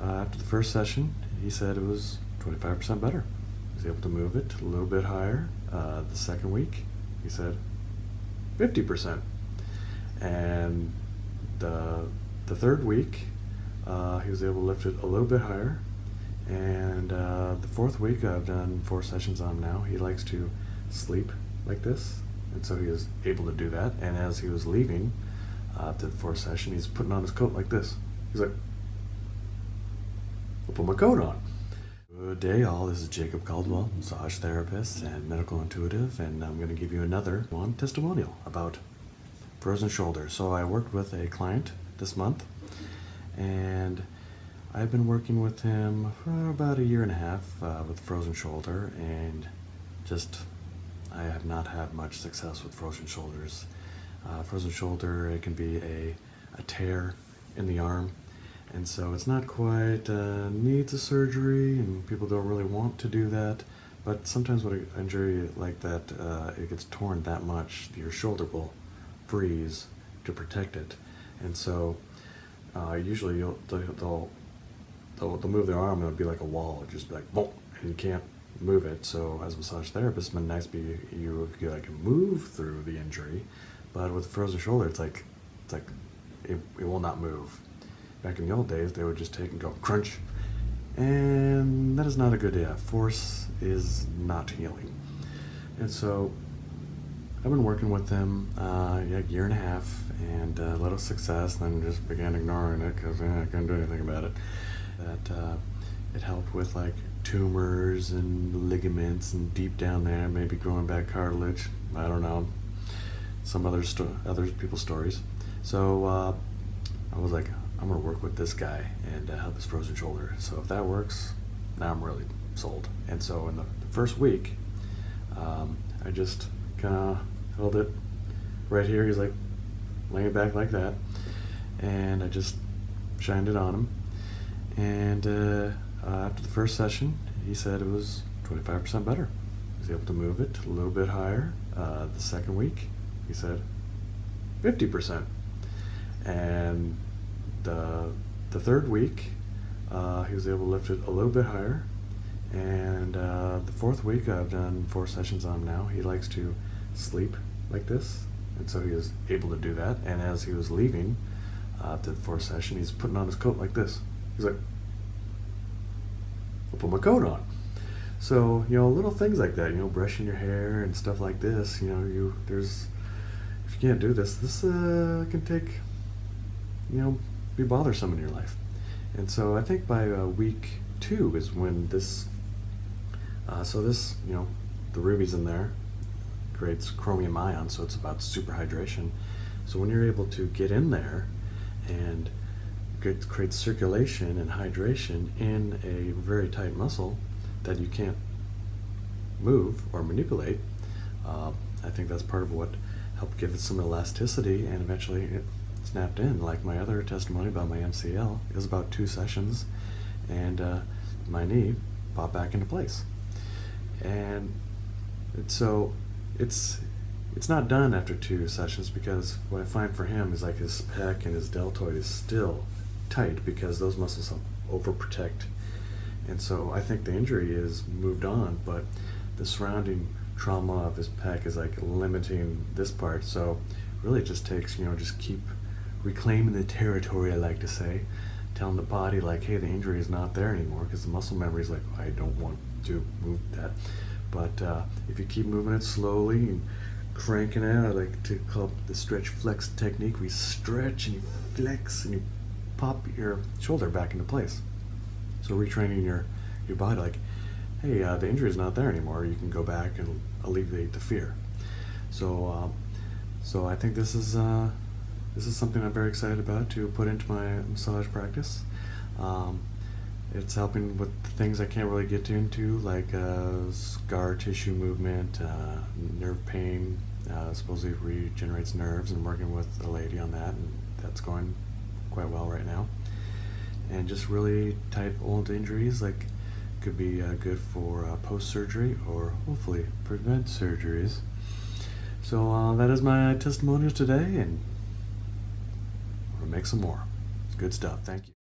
after the first session, he said it was 25% better. He was able to move it a little bit higher. The second week, he said 50%. And the third week, he was able to lift it a little bit higher. And the fourth week, I've done 4 sessions on him now. He likes to sleep like this, and so he was able to do that. And as he was leaving to the fourth session, he's putting on his coat like this. He's like, I'll put my coat on. Good day all, this is Jacob Caldwell, massage therapist and medical intuitive, and I'm going to give you another testimonial about frozen shoulders. So I worked with a client this month, and I've been working with him for about 1.5 years with frozen shoulder, and I have not had much success with frozen shoulders. Frozen shoulder, it can be a tear in the arm, and so it's not quite needs a surgery, and people don't really want to do that. But sometimes with an injury like that, it gets torn that much, your shoulder will freeze to protect it, and so usually they'll move their arm and it'll be like a wall. It'll just be like boom, and you can't move it. So as a massage therapist, it's been nice to be you can move through the injury, but with frozen shoulder, it's like it will not move. Back in the old days, they would just take and go crunch, and that is not a good idea. Force is not healing, and so I've been working with them 1.5 years, and a little success. Then just began ignoring it because I couldn't do anything about it. That it helped with like tumors and ligaments, and deep down there maybe growing back cartilage. I don't know, some other people's stories. So I was like, I'm gonna work with this guy and help his frozen shoulder. So if that works, now I'm really sold. And so in the first week, I just kind of held it right here. He's like laying back like that, and I just shined it on him. And after the first session, he said it was 25% better. He was able to move it a little bit higher. The second week, he said 50%. And the third week, he was able to lift it a little bit higher. And the fourth week, I've done 4 sessions on him now. He likes to sleep like this, and so he was able to do that. And as he was leaving to the fourth session, he's putting on his coat like this. He's like, I'll put my coat on. So, little things like that, brushing your hair and stuff like this, if you can't do this can take, be bothersome in your life. And so I think by week 2 is when this, the ruby's in there, creates chromium ion, so it's about super hydration. So when you're able to get in there and create circulation and hydration in a very tight muscle that you can't move or manipulate, I think that's part of what helped give it some elasticity, and eventually it snapped in. Like my other testimony about my MCL, it was about 2 sessions, and my knee popped back into place. And so it's not done after 2 sessions, because what I find for him is like his pec and his deltoid is still tight because those muscles overprotect. And so I think the injury is moved on, but the surrounding trauma of his pec is like limiting this part. So really it just takes, just keep reclaiming the territory, I like to say, telling the body like, hey, the injury is not there anymore, because the muscle memory is like, I don't want to move that. But if you keep moving it slowly and cranking it, I like to call it the stretch flex technique. We stretch and you flex and you pop your shoulder back into place. So retraining your body like, hey, the injury is not there anymore. You can go back and alleviate the fear. So I think this is something I'm very excited about to put into my massage practice. It's helping with things I can't really get into, like scar tissue movement, nerve pain. Supposedly regenerates nerves, and working with a lady on that, and that's going quite well right now. And just really tight old injuries, like could be good for post-surgery or hopefully prevent surgeries. So that is my testimonial today, and we'll make some more. It's good stuff. Thank you.